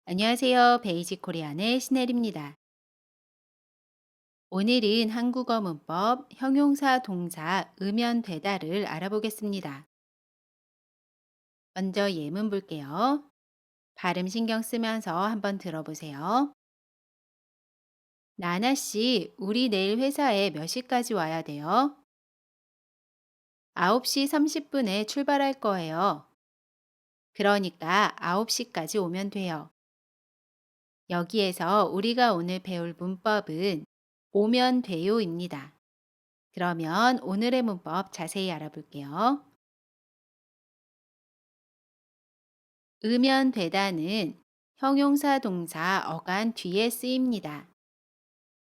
안녕하세요. 베이직 코리안의 신혜리입니다. 오늘은 한국어 문법 형용사 동사 음연 되다를 알아보겠습니다. 먼저 예문 볼게요. 발음 신경 쓰면서 한번 들어보세요. 나나 씨, 우리 내일 회사에 몇 시까지 와야 돼요? 9시 30분에 출발할 거예요. 그러니까 9시까지 오면 돼요. 여기에서 우리가 오늘 배울 문법은 오면 돼요입니다. 그러면 오늘의 문법 자세히 알아볼게요. 으면 되다는 형용사 동사 어간 뒤에 쓰입니다.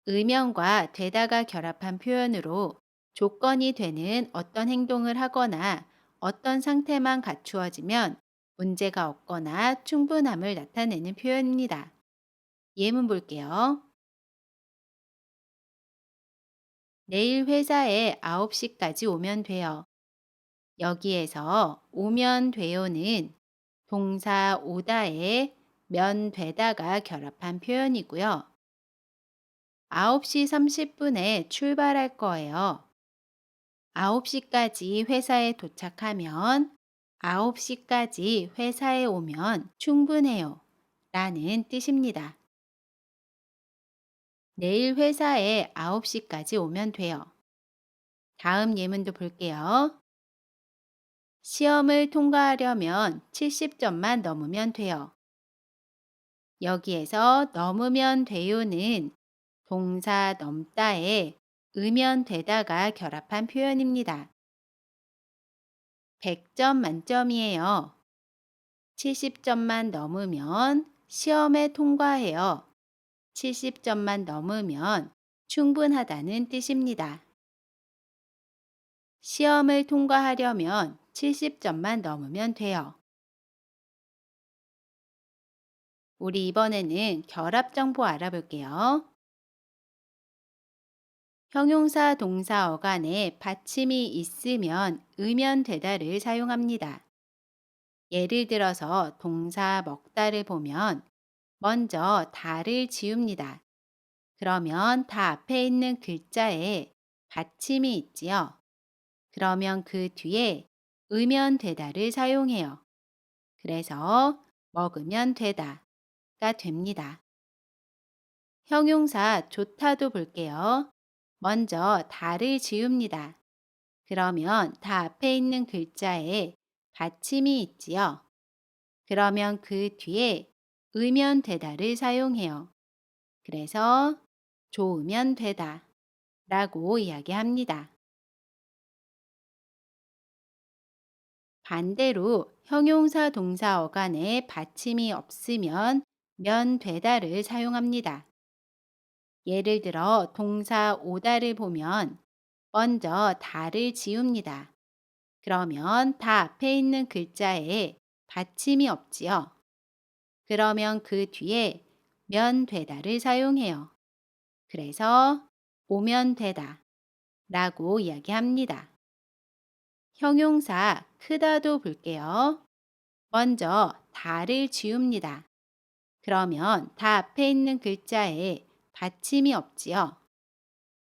으면과 되다가 결합한 표현으로 조건이 되는 어떤 행동을 하거나 어떤 상태만 갖추어지면 문제가 없거나 충분함을 나타내는 표현입니다. 예문 볼게요. 내일 회사에 9시까지 오면 돼요. 여기에서 오면 돼요는 동사 오다에 면 되다가 결합한 표현이고요. 9시 30분에 출발할 거예요. 9시까지 회사에 도착하면 9시까지 회사에 오면 충분해요. 라는 뜻입니다. 내일 회사에 9시까지 오면 돼요. 다음 예문도 볼게요. 시험을 통과하려면 70점만 넘으면 돼요. 여기에서 넘으면 돼요는 동사 넘다에 으면 되다가 결합한 표현입니다. 100점 만점이에요. 70점만 넘으면 시험에 통과해요. 70점만 넘으면 충분하다는 뜻입니다. 시험을 통과하려면 70점만 넘으면 돼요. 우리 이번에는 결합 정보 알아볼게요. 형용사 동사 어간에 받침이 있으면 으면 되다를 사용합니다. 예를 들어서 동사 먹다를 보면 먼저 다를 지웁니다. 그러면 다 앞에 있는 글자에 받침이 있지요. 그러면 그 뒤에 으면 되다를 사용해요. 그래서 먹으면 되다가 됩니다. 형용사 좋다도 볼게요. 먼저 다를 지웁니다. 그러면 다 앞에 있는 글자에 받침이 있지요. 그러면 그 뒤에 으면 되다를 사용해요. 그래서 좋으면 되다 라고 이야기합니다. 반대로 형용사 동사 어간에 받침이 없으면 면 되다를 사용합니다. 예를 들어 동사 오다를 보면 먼저 다를 지웁니다. 그러면 다 앞에 있는 글자에 받침이 없지요. 그러면 그 뒤에 면 되다를 사용해요. 그래서 오면 되다 라고 이야기합니다. 형용사 크다도 볼게요. 먼저 다를 지웁니다. 그러면 다 앞에 있는 글자에 받침이 없지요.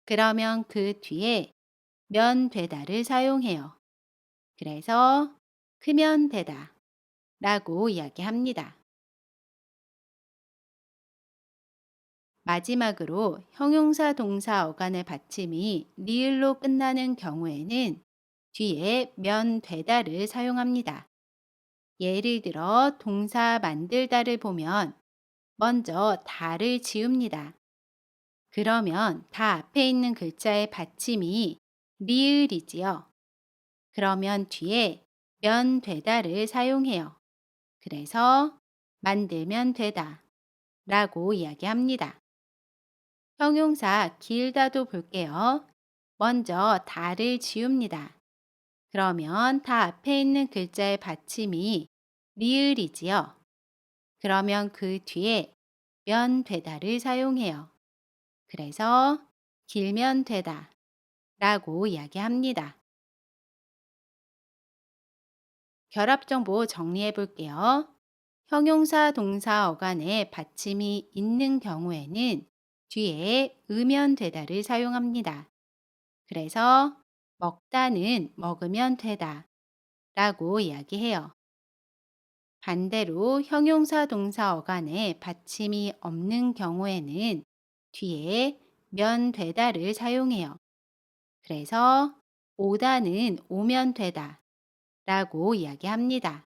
그러면 그 뒤에 면 되다를 사용해요. 그래서 크면 되다 라고 이야기합니다. 마지막으로 형용사 동사 어간의 받침이 리을로 끝나는 경우에는 뒤에 면 되다를 사용합니다. 예를 들어 동사 만들다를 보면 먼저 다를 지웁니다. 그러면 다 앞에 있는 글자의 받침이 리을이지요. 그러면 뒤에 면 되다를 사용해요. 그래서 만들면 되다 라고 이야기합니다. 형용사 길다도 볼게요. 먼저 다를 지웁니다. 그러면 다 앞에 있는 글자의 받침이 리을이지요. 그러면 그 뒤에 면 되다를 사용해요. 그래서 길면 되다 라고 이야기합니다. 결합 정보 정리해 볼게요. 형용사 동사 어간에 받침이 있는 경우에는 뒤에 의면 되다를 사용합니다. 그래서 먹다는 먹으면 되다 라고 이야기해요. 반대로 형용사 동사 어간에 받침이 없는 경우에는 뒤에 면 되다를 사용해요. 그래서 오다는 오면 되다 라고 이야기합니다.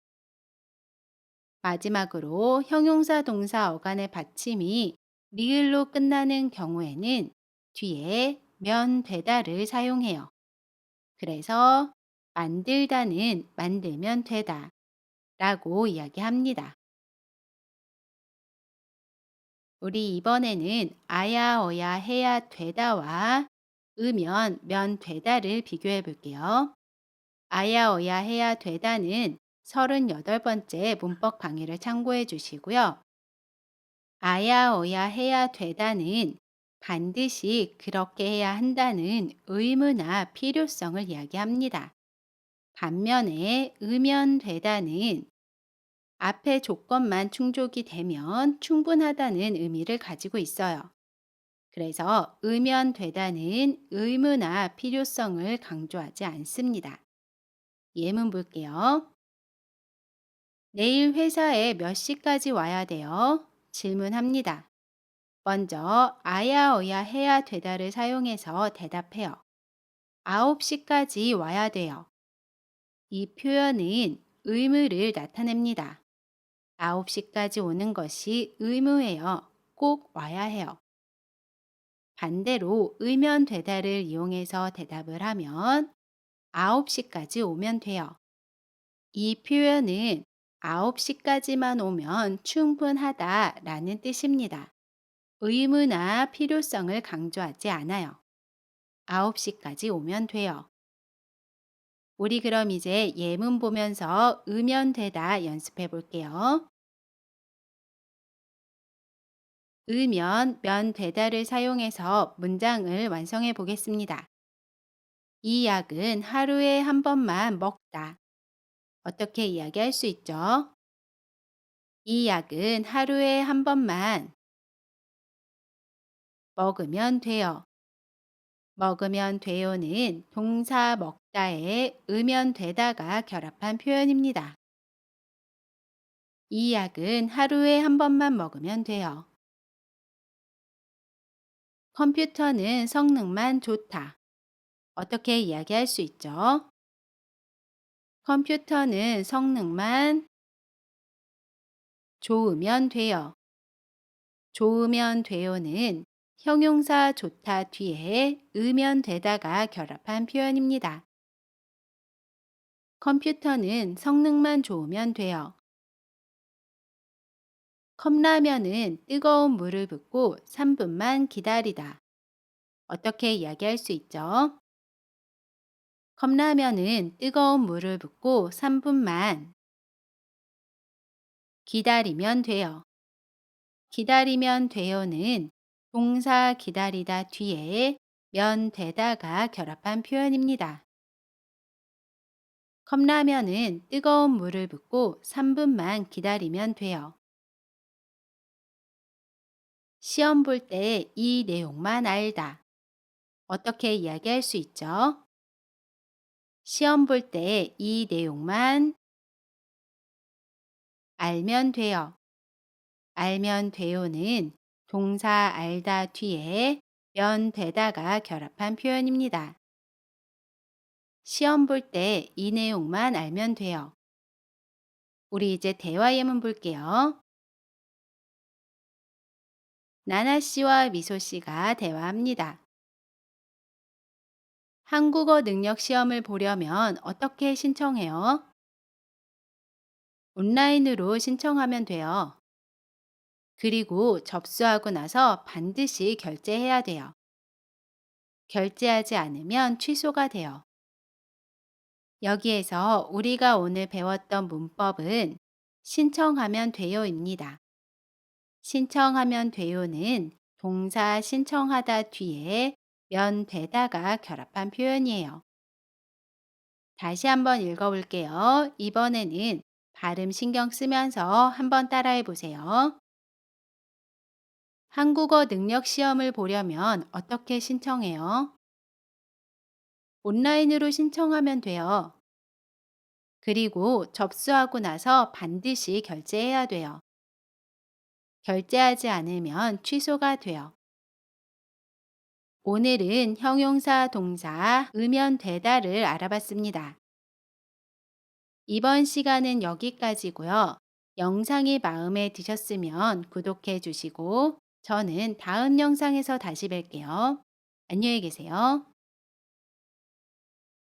마지막으로 형용사 동사 어간의 받침이 리을로 끝나는 경우에는 뒤에 면 되다를 사용해요. 그래서 만들다는 만들면 되다 라고 이야기합니다. 우리 이번에는 아야, 어야, 해야, 되다와 으면, 면, 되다를 비교해 볼게요. 아야, 어야, 해야, 되다는 38번째 문법 강의를 참고해 주시고요. 아야, 어야, 해야, 되다는 반드시 그렇게 해야 한다는 의무나 필요성을 이야기합니다. 반면에 으면, 되다는 앞의 조건만 충족이 되면 충분하다는 의미를 가지고 있어요. 그래서 으면 되다는 의무나 필요성을 강조하지 않습니다. 예문 볼게요. 내일 회사에 몇 시까지 와야 돼요? 질문합니다. 먼저 아야, 어야, 해야, 되다를 사용해서 대답해요. 9시까지 와야 돼요. 이 표현은 의무를 나타냅니다. 9시까지 오는 것이 의무예요. 꼭 와야 해요. 반대로 의면 되다를 이용해서 대답을 하면 9시까지 오면 돼요. 이 표현은 9시까지만 오면 충분하다 라는 뜻입니다. 의무나 필요성을 강조하지 않아요. 9시까지 오면 돼요. 우리 그럼 이제 예문 보면서 으면 되다 연습해 볼게요. 으면, 면, 되다를 사용해서 문장을 완성해 보겠습니다. 이 약은 하루에 한 번만 먹다. 어떻게 이야기할 수 있죠? 이 약은 하루에 한 번만 먹으면 돼요. 먹으면 돼요는 동사 먹다에 으면 되다가 결합한 표현입니다. 이 약은 하루에 한 번만 먹으면 돼요. 컴퓨터는 성능만 좋다. 어떻게 이야기할 수 있죠? 컴퓨터는 성능만 좋으면 돼요. 좋으면 돼요는 형용사 좋다 뒤에 으면 되다가 결합한 표현입니다. 컴퓨터는 성능만 좋으면 돼요. 컵라면은 뜨거운 물을 붓고 3분만 기다리다. 어떻게 이야기할 수 있죠? 컵라면은 뜨거운 물을 붓고 3분만 기다리면 돼요. 기다리면 돼요는 동사 기다리다 뒤에 면 되다가 결합한 표현입니다. 컵라면은 뜨거운 물을 붓고 3분만 기다리면 돼요. 시험 볼 때 이 내용만 알다. 어떻게 이야기할 수 있죠? 시험 볼 때 이 내용만 알면 돼요. 알면 돼요는 동사 알다 뒤에 면 되다가 결합한 표현입니다. 시험 볼 때 이 내용만 알면 돼요. 우리 이제 대화 예문 볼게요. 나나 씨와 미소 씨가 대화합니다. 한국어 능력 시험을 보려면 어떻게 신청해요? 온라인으로 신청하면 돼요. 그리고 접수하고 나서 반드시 결제해야 돼요. 결제하지 않으면 취소가 돼요. 여기에서 우리가 오늘 배웠던 문법은 신청하면 돼요입니다. 신청하면 돼요는 동사 신청하다 뒤에 면 되다가 결합한 표현이에요. 다시 한번 읽어볼게요. 이번에는 발음 신경 쓰면서 한번 따라해 보세요. 한국어 능력 시험을 보려면 어떻게 신청해요? 온라인으로 신청하면 돼요. 그리고 접수하고 나서 반드시 결제해야 돼요. 결제하지 않으면 취소가 돼요. 오늘은 형용사, 동사, 의면 되다를 알아봤습니다. 이번 시간은 여기까지고요. 영상이 마음에 드셨으면 구독해 주시고 저는 다음 영상에서 다시 뵐게요. 안녕히 계세요.